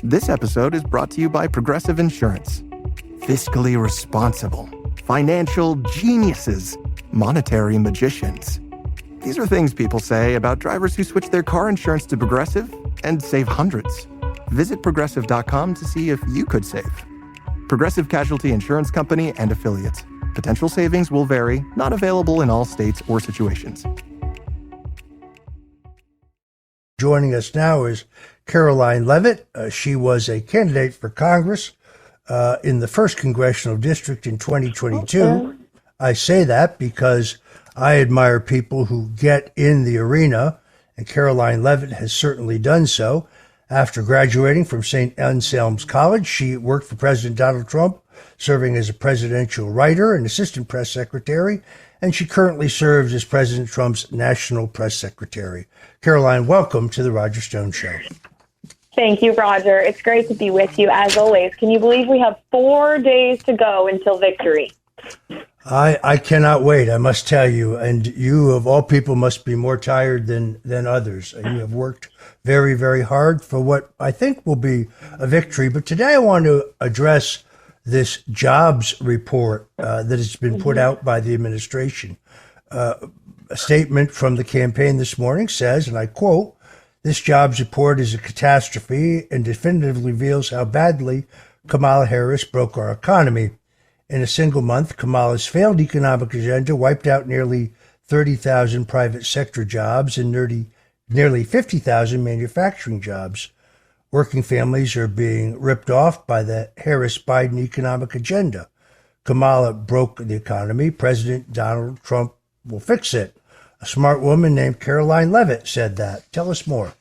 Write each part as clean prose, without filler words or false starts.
This episode is brought to you by Progressive Insurance. Fiscally responsible, financial geniuses, monetary magicians. These are things people say about drivers who switch their car insurance to Progressive and save hundreds. Visit progressive.com to see if you could save. Progressive Casualty Insurance Company and Affiliates. Potential savings will vary, not available in all states or situations. Joining us now is Karoline Leavitt. She was a candidate for Congress in the 1st Congressional District in 2022. Okay. I say that because I admire people who get in the arena, and Karoline Leavitt has certainly done so. After graduating from St. Anselm's College, she worked for President Donald Trump, serving as a presidential writer and assistant press secretary, and she currently serves as President Trump's national press secretary. Karoline, welcome to the Roger Stone Show. Thank you, Roger. It's great to be with you, as always. Can you believe we have 4 days to go until victory? I cannot wait, I must tell you. And you, of all people, must be more tired than others. You have worked very, very hard for what I think will be a victory. But today I want to address this jobs report that has been put out by the administration. A statement from the campaign this morning says, and I quote, "This jobs report is a catastrophe and definitively reveals how badly Kamala Harris broke our economy. In a single month, Kamala's failed economic agenda wiped out nearly 30,000 private sector jobs and nearly 50,000 manufacturing jobs. Working families are being ripped off by the Harris-Biden economic agenda. Kamala broke the economy. President Donald Trump will fix it." A smart woman named Karoline Leavitt said that. Tell us more.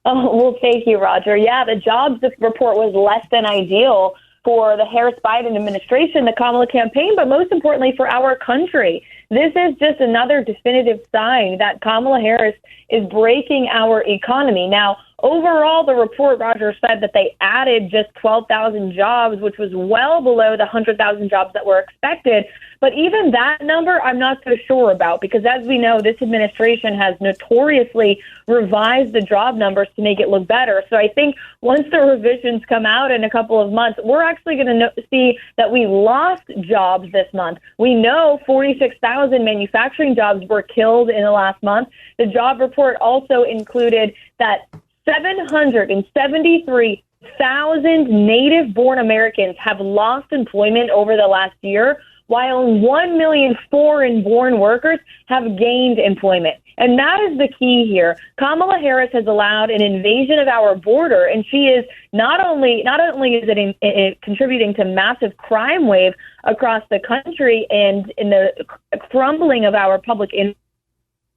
Oh, well, thank you, Roger. Yeah, the jobs report was less than ideal for the Harris-Biden administration, the Kamala campaign, but most importantly for our country. This is just another definitive sign that Kamala Harris is breaking our economy. Now, overall, the report, Roger, said that they added just 12,000 jobs, which was well below the 100,000 jobs that were expected. But even that number, I'm not so sure about, because as we know, this administration has notoriously revised the job numbers to make it look better. So I think once the revisions come out in a couple of months, we're actually going to see that we lost jobs this month. We know 46,000 manufacturing jobs were killed in the last month. The job report also included that 773,000 native-born Americans have lost employment over the last year, while 1 million foreign-born workers have gained employment. And that is the key here. Kamala Harris has allowed an invasion of our border, and she is not only is it contributing to massive crime wave across the country and in the crumbling of our public in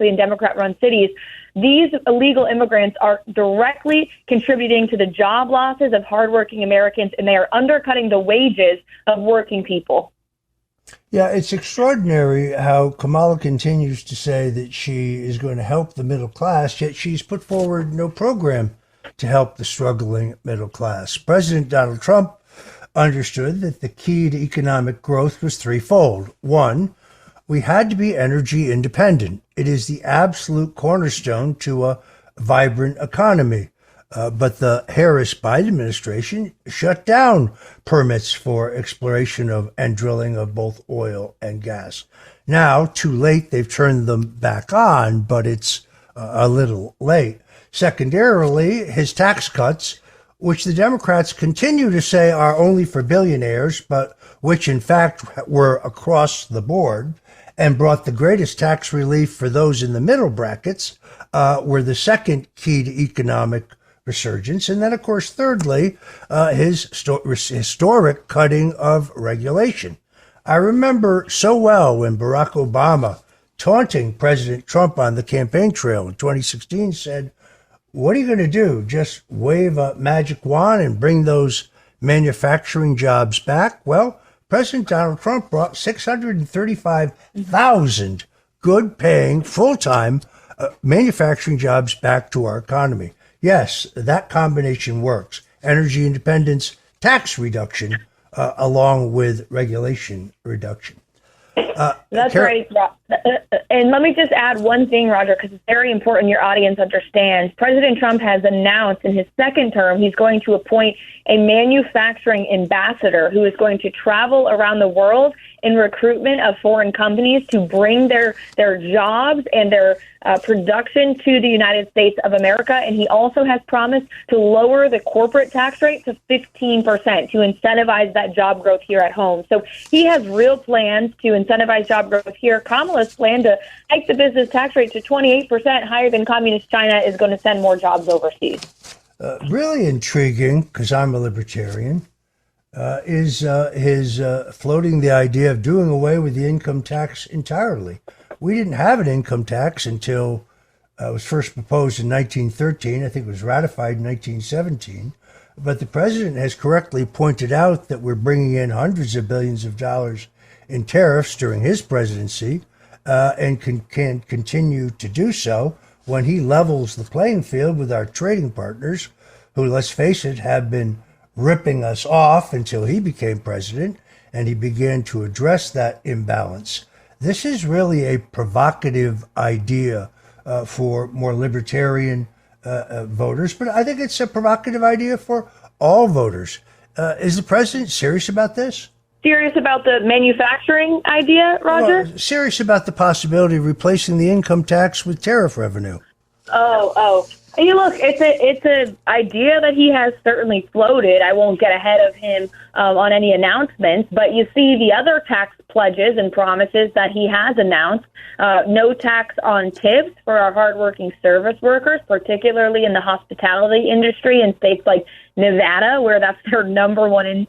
Democrat-run cities, these illegal immigrants are directly contributing to the job losses of hardworking Americans, and they are undercutting the wages of working people. Yeah, it's extraordinary how Kamala continues to say that she is going to help the middle class, yet she's put forward no program to help the struggling middle class. President Donald Trump understood that the key to economic growth was threefold. One, we had to be energy independent. It is the absolute cornerstone to a vibrant economy. But the Harris-Biden administration shut down permits for exploration of and drilling of both oil and gas. Now, too late, they've turned them back on, but it's a little late. Secondarily, his tax cuts, which the Democrats continue to say are only for billionaires, but which in fact were across the board and brought the greatest tax relief for those in the middle brackets, were the second key to economic resurgence. And then, of course, thirdly, his historic cutting of regulation. I remember so well when Barack Obama, taunting President Trump on the campaign trail in 2016, said, "What are you going to do? Just wave a magic wand and bring those manufacturing jobs back?" Well, President Donald Trump brought 635,000 good-paying, full-time manufacturing jobs back to our economy. Yes, that combination works. Energy independence, tax reduction, along with regulation reduction. That's right. And let me just add one thing, Roger, because it's very important your audience understands. President Trump has announced in his second term he's going to appoint a manufacturing ambassador who is going to travel around the world in recruitment of foreign companies to bring their jobs and their production to the United States of America. And he also has promised to lower the corporate tax rate to 15% to incentivize that job growth here at home. So he has real plans to incentivize job growth here. Kamala's plan to hike the business tax rate to 28% higher than communist China is going to send more jobs overseas. Really intriguing, because I'm a libertarian, is his floating the idea of doing away with the income tax entirely. We didn't have an income tax until it was first proposed in 1913. I think it was ratified in 1917. But the president has correctly pointed out that we're bringing in hundreds of billions of dollars in tariffs during his presidency and can continue to do so when he levels the playing field with our trading partners who, let's face it, have been ripping us off until he became president and he began to address that imbalance. This is really a provocative idea for more libertarian voters, but I think it's a provocative idea for all voters. Is the president serious about this? Serious about the manufacturing idea, Roger? Well, serious about the possibility of replacing the income tax with tariff revenue. Oh. Hey, look, it's an idea that he has certainly floated. I won't get ahead of him on any announcements, but you see the other tax pledges and promises that he has announced. No tax on tips for our hardworking service workers, particularly in the hospitality industry in states like Nevada, where that's their number one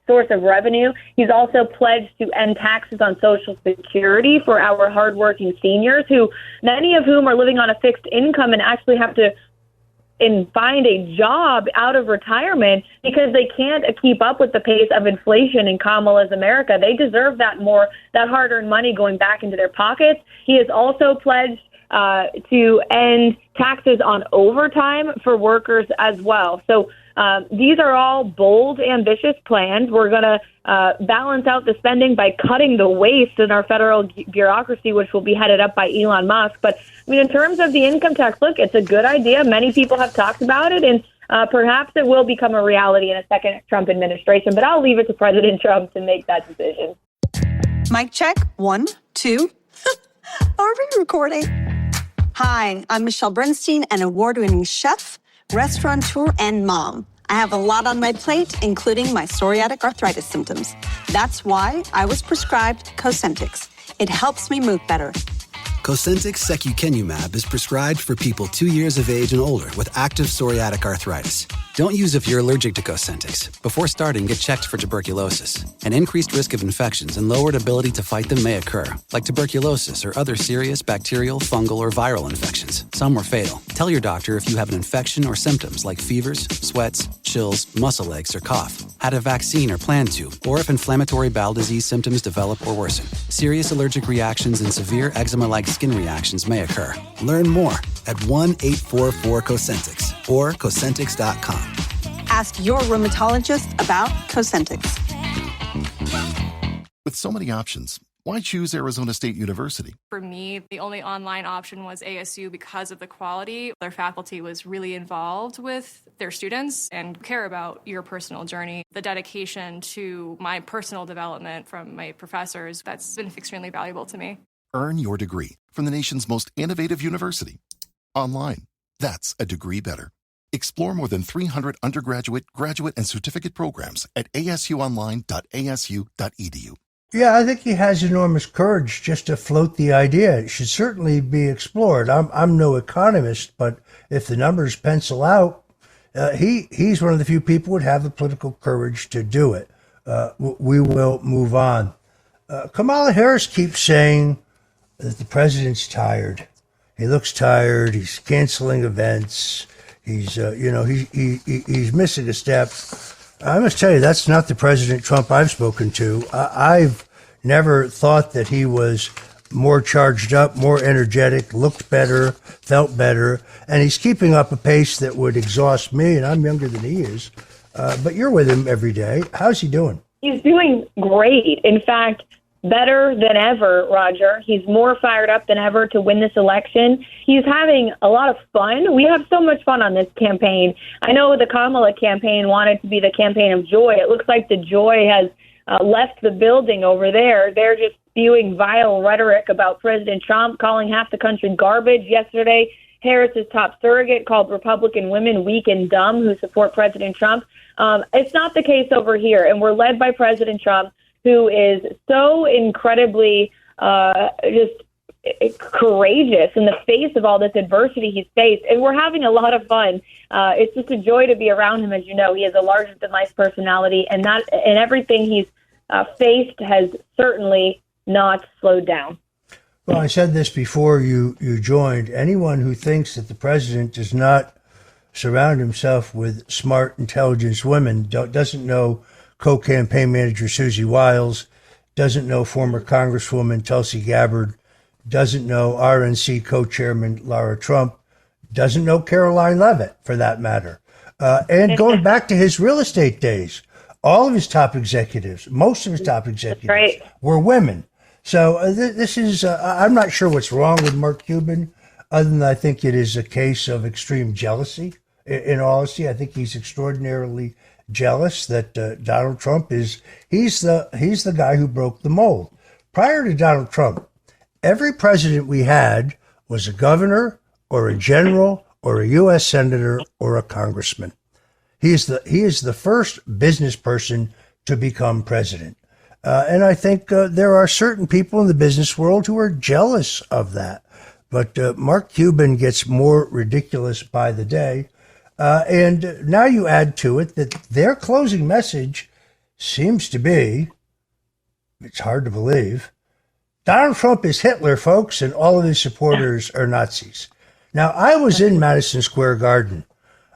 source of revenue. He's also pledged to end taxes on Social Security for our hardworking seniors, who many of whom are living on a fixed income and actually have to find a job out of retirement because they can't keep up with the pace of inflation in Kamala's America. They deserve that hard-earned money going back into their pockets. He has also pledged to end taxes on overtime for workers as well. So these are all bold, ambitious plans. We're going to balance out the spending by cutting the waste in our federal bureaucracy, which will be headed up by Elon Musk. But I mean, in terms of the income tax, look, it's a good idea. Many people have talked about it, and perhaps it will become a reality in a second Trump administration. But I'll leave it to President Trump to make that decision. Mic check. 1, 2. Are we recording? Hi, I'm Michelle Bernstein, an award-winning chef, restaurateur, and mom. I have a lot on my plate, including my psoriatic arthritis symptoms. That's why I was prescribed Cosentyx. It helps me move better. Cosentyx secukinumab is prescribed for people 2 years of age and older with active psoriatic arthritis. Don't use if you're allergic to Cosentyx. Before starting, get checked for tuberculosis. An increased risk of infections and lowered ability to fight them may occur, like tuberculosis or other serious bacterial, fungal, or viral infections. Some were fatal. Tell your doctor if you have an infection or symptoms like fevers, sweats, chills, muscle aches, or cough, had a vaccine or plan to, or if inflammatory bowel disease symptoms develop or worsen. Serious allergic reactions and severe eczema-like skin reactions may occur. Learn more at 1-844-COSENTYX or Cosentyx.com. Ask your rheumatologist about Cosentyx. With so many options, why choose Arizona State University? For me, the only online option was ASU because of the quality. Their faculty was really involved with their students and care about your personal journey. The dedication to my personal development from my professors, that's been extremely valuable to me. Earn your degree from the nation's most innovative university. Online. That's a degree better. Explore more than 300 undergraduate, graduate, and certificate programs at asuonline.asu.edu. Yeah, I think he has enormous courage just to float the idea. It should certainly be explored. I'm no economist, but if the numbers pencil out, he's one of the few people who would have the political courage to do it. We will move on. Kamala Harris keeps saying that the president's tired. He looks tired. He's canceling events. He's he's missing a step. I must tell you, that's not the President Trump I've spoken to. I've never thought that he was more charged up, more energetic, looked better, felt better, and he's keeping up a pace that would exhaust me, and I'm younger than he is. But you're with him every day. How's he doing? He's doing great. In fact, better than ever, Roger. He's more fired up than ever to win this election. He's having a lot of fun. We have so much fun on this campaign. I know the Kamala campaign wanted to be the campaign of joy. It looks like the joy has left the building over there. They're just spewing vile rhetoric about President Trump, calling half the country garbage. Yesterday, Harris's top surrogate called Republican women weak and dumb who support President Trump. It's not the case over here, and we're led by President Trump, who is so incredibly just courageous in the face of all this adversity he's faced. And we're having a lot of fun. It's just a joy to be around him. As you know, he has a larger-than-life personality, and everything he's faced has certainly not slowed down. Well, I said this before you joined. Anyone who thinks that the president does not surround himself with smart, intelligent women doesn't know co-campaign manager Susie Wiles, doesn't know former Congresswoman Tulsi Gabbard, doesn't know RNC co-chairman Laura Trump, doesn't know Karoline Leavitt, for that matter. And going back to his real estate days, all of his top executives, most of his top executives were women. So this is, I'm not sure what's wrong with Mark Cuban, other than I think it is a case of extreme jealousy. In all honesty, I think he's extraordinarily jealous that Donald Trump he's the guy who broke the mold. Prior to Donald Trump, every president we had was a governor or a general or a U.S. senator or a congressman. He is the first business person to become president. And I think there are certain people in the business world who are jealous of that. But Mark Cuban gets more ridiculous by the day. And now you add to it that their closing message seems to be, it's hard to believe, Donald Trump is Hitler, folks, and all of his supporters are Nazis. Now, I was in Madison Square Garden.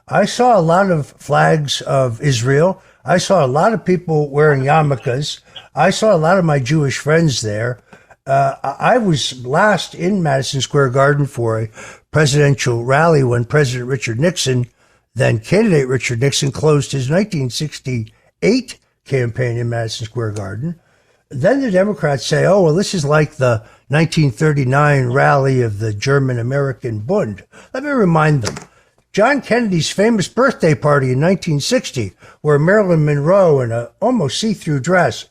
I saw a lot of flags of Israel. I saw a lot of people wearing yarmulkes. I saw a lot of my Jewish friends there. I was last in Madison Square Garden for a presidential rally when President Richard Nixon, then candidate Richard Nixon, closed his 1968 campaign in Madison Square Garden. Then the Democrats say, oh, well, this is like the 1939 rally of the German-American Bund. Let me remind them. John Kennedy's famous birthday party in 1960, where Marilyn Monroe, in an almost see-through dress,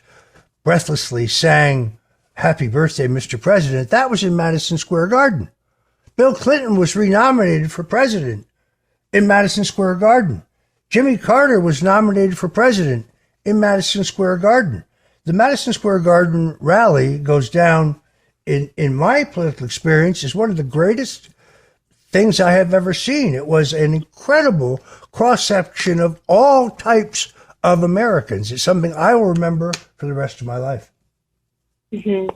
breathlessly sang, "Happy Birthday, Mr. President," that was in Madison Square Garden. Bill Clinton was renominated for president in Madison Square Garden. Jimmy Carter was nominated for president in Madison Square Garden. The Madison Square Garden rally goes down, in my political experience, as one of the greatest things I have ever seen. It was an incredible cross-section of all types of Americans. It's something I will remember for the rest of my life. Mm-hmm.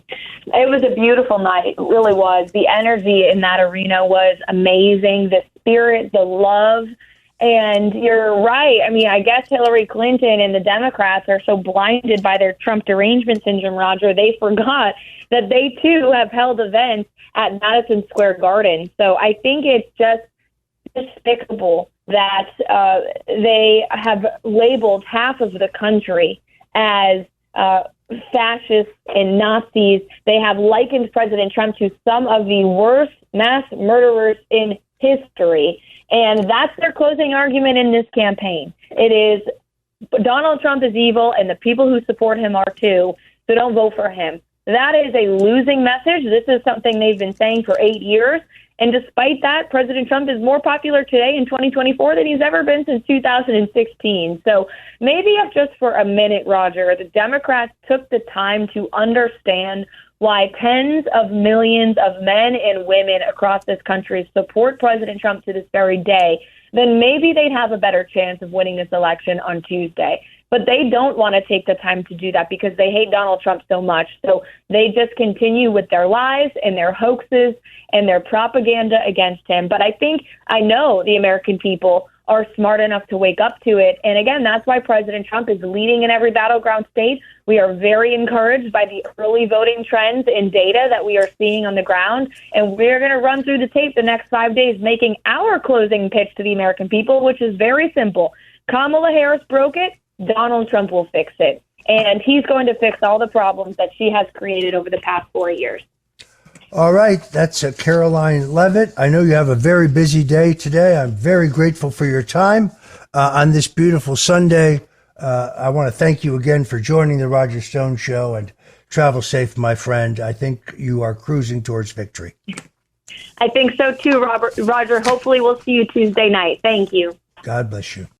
It was a beautiful night. It really was. The energy in that arena was amazing. The spirit, the love. And you're right. I mean, I guess Hillary Clinton and the Democrats are so blinded by their Trump derangement syndrome, Roger, they forgot that they, too, have held events at Madison Square Garden. So I think it's just despicable that they have labeled half of the country as fascists and Nazis. They have likened President Trump to some of the worst mass murderers in history. And that's their closing argument in this campaign. It is Donald Trump is evil and the people who support him are too, so don't vote for him. That is a losing message. This is something they've been saying for 8 years. And despite that, President Trump is more popular today in 2024 than he's ever been since 2016. So maybe if just for a minute, Roger, the Democrats took the time to understand why tens of millions of men and women across this country support President Trump to this very day, then maybe they'd have a better chance of winning this election on Tuesday. But they don't want to take the time to do that because they hate Donald Trump so much. So they just continue with their lies and their hoaxes and their propaganda against him. But I know the American people are smart enough to wake up to it. And again, that's why President Trump is leading in every battleground state. We are very encouraged by the early voting trends and data that we are seeing on the ground. And we're going to run through the tape the next 5 days, making our closing pitch to the American people, which is very simple. Kamala Harris broke it. Donald Trump will fix it. and he's going to fix all the problems that she has created over the past 4 years. All right, that's Karoline Leavitt. I know you have a very busy day today. I'm very grateful for your time on this beautiful Sunday. I want to thank you again for joining the Roger Stone Show, and travel safe, my friend. I think you are cruising towards victory. I think so too, Roger. Hopefully we'll see you Tuesday night. Thank you. God bless you.